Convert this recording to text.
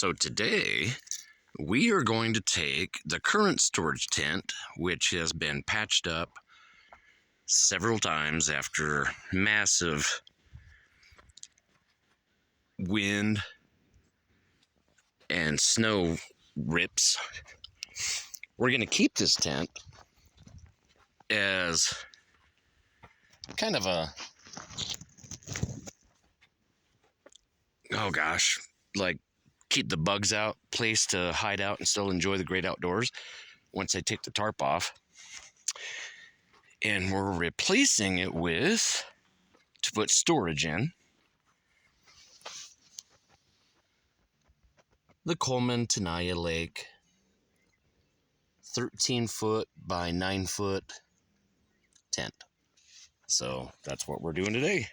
So today we are going to take the current storage tent, which has been patched up several times after massive wind and snow rips. We're going to keep this tent as kind of a, like keep the bugs out, place to hide out and still enjoy the great outdoors once I take the tarp off. And we're replacing it with, to put storage in, the Coleman Tenaya Lake 13-foot by 9-foot tent. So that's what we're doing today.